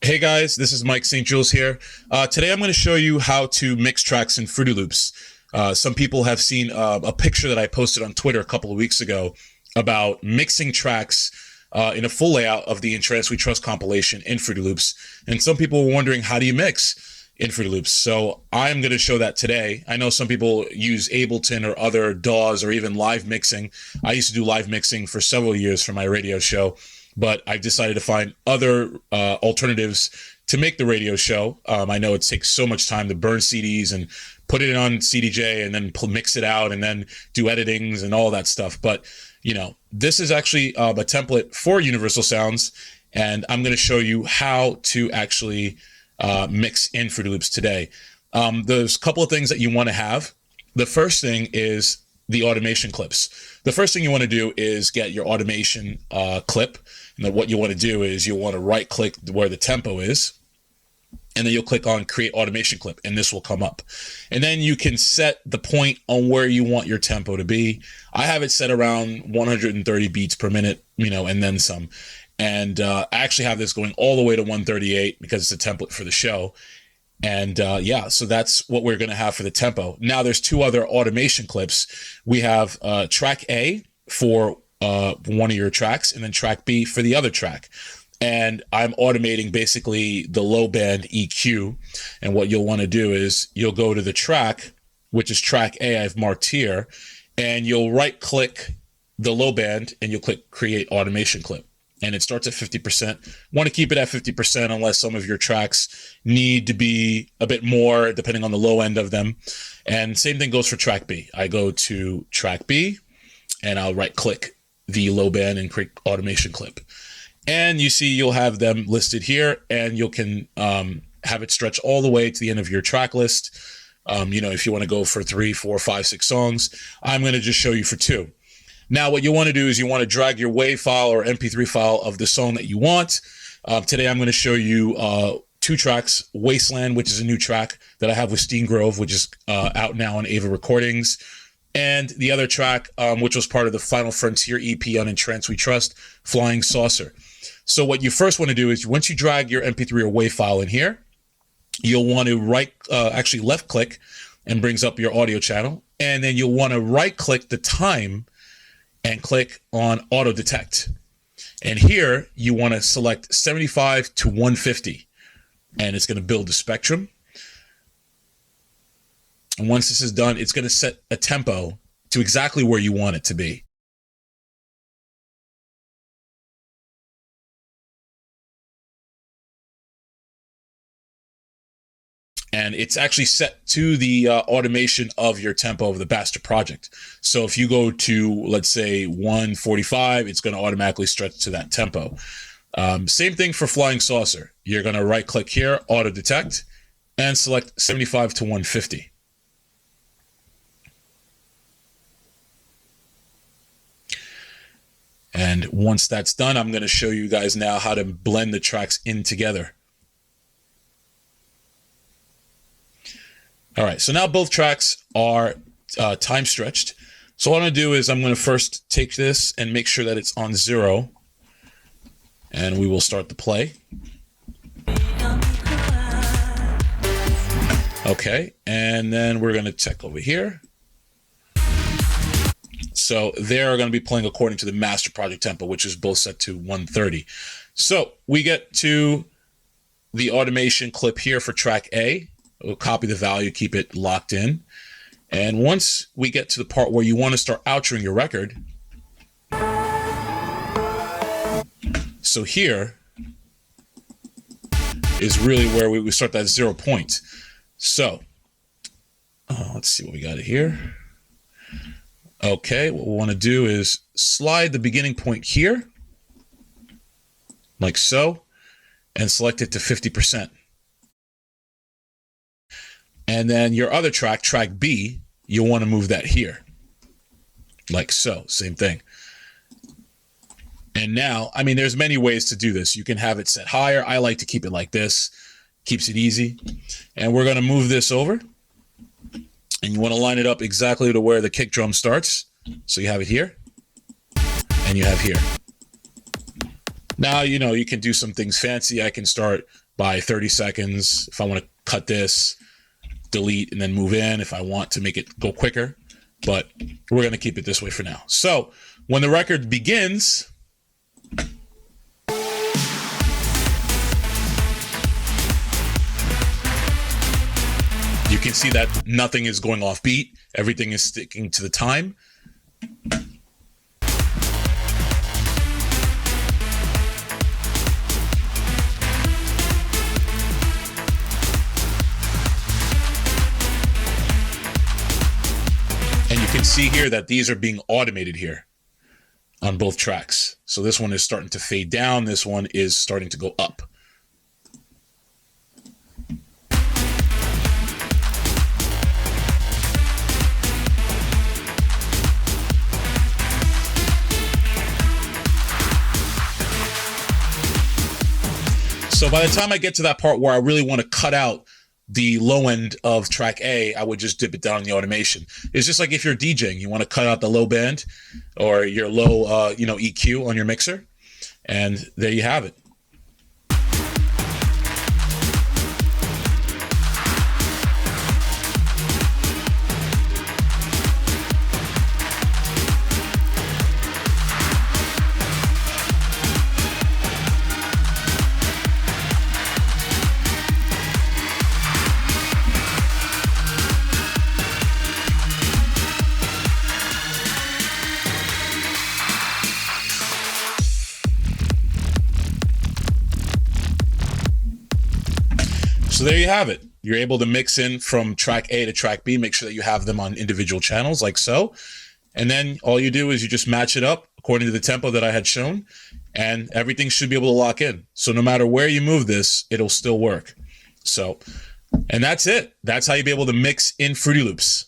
Hey guys, this is Mike Saint-Jules here. Today I'm going to show you how to mix tracks in Fruity Loops. Some people have seen a picture that I posted on Twitter a couple of weeks ago about mixing tracks in a full layout of the Entrance We Trust compilation in Fruity Loops. And some people were wondering, how do you mix in Fruity Loops? So I'm going to show that today. I know some people use Ableton or other DAWs or even live mixing. I used to do live mixing for several years for my radio show, but I've decided to find other alternatives to make the radio show. I know it takes so much time to burn CDs and put it on CDJ and then mix it out and then do editings and all that stuff. But, you know, this is actually a template for Universal Sounds, and I'm going to show you how to actually mix in Fruity Loops today. There's a couple of things that you want to have. The first thing is the automation clips. The first thing you want to do is get your automation clip. And then what you want to do is you want to right click where the tempo is, and then you'll click on create automation clip, and this will come up. And then you can set the point on where you want your tempo to be. I have it set around 130 beats per minute, you know, and then some. And I actually have this going all the way to 138 because it's a template for the show. And yeah, so that's what we're going to have for the tempo. Now there's two other automation clips. We have track A for one of your tracks, and then track B for the other track. And I'm automating basically the low band EQ. And what you'll want to do is you'll go to the track, which is track A, I've marked here, and you'll right click the low band and you'll click create automation clip. And it starts at 50%. Want to keep it at 50% unless some of your tracks need to be a bit more, depending on the low end of them. And same thing goes for track B. I go to track B and I'll right click the low band and create automation clip. And you see you'll have them listed here, and you can have it stretch all the way to the end of your track list. You know, if you want to go for 3, 4, 5, 6 songs, I'm going to just show you for 2. Now, what you want to do is you want to drag your WAV file or MP3 file of the song that you want. Today, I'm going to show you 2 tracks, Wasteland, which is a new track that I have with Steen Grove, which is out now on Ava Recordings. And the other track, which was part of the Final Frontier EP on Entrance We Trust, Flying Saucer. So what you first want to do is once you drag your MP3 or WAV file in here, you'll want to actually left click, and brings up your audio channel. And then you'll want to right click the time and click on auto detect. And here you want to select 75 to 150, and it's going to build the spectrum. And once this is done, it's going to set a tempo to exactly where you want it to be. And it's actually set to the automation of your tempo of the master project. So if you go to, let's say, 145, it's going to automatically stretch to that tempo. Same thing for Flying Saucer. You're going to right click here, auto detect, and select 75 to 150. And once that's done, I'm going to show you guys now how to blend the tracks in together. All right, so now both tracks are time stretched. So what I'm going to do is I'm going to first take this and make sure that it's on 0. And we will start the play. Okay, and then we're going to check over here. So they're going to be playing according to the master project tempo, which is both set to 130. So we get to the automation clip here for track A. We'll copy the value, keep it locked in. And once we get to the part where you want to start outroing your record, so here is really where we start that 0 point. So let's see what we got here. Okay, what we want to do is slide the beginning point here, like so, and select it to 50%. And then your other track, track B, you'll want to move that here, like so, same thing. And now, I mean, there's many ways to do this. You can have it set higher. I like to keep it like this, keeps it easy. And we're going to move this over. And you want to line it up exactly to where the kick drum starts. So you have it here, and you have here. Now, you know, you can do some things fancy. I can start by 30 seconds. If I want to cut this, delete, and then move in if I want to make it go quicker. But we're going to keep it this way for now. So when the record begins, you can see that nothing is going off beat. Everything is sticking to the time. And you can see here that these are being automated here on both tracks. So this one is starting to fade down. This one is starting to go up. So by the time I get to that part where I really want to cut out the low end of track A, I would just dip it down in the automation. It's just like if you're DJing, you want to cut out the low band or your low, EQ on your mixer. And there you have it. So there you have it. You're able to mix in from track A to track B. Make sure that you have them on individual channels like so. And then all you do is you just match it up according to the tempo that I had shown, and everything should be able to lock in. So no matter where you move this, it'll still work. So, and that's it. That's how you'll be able to mix in Fruity Loops.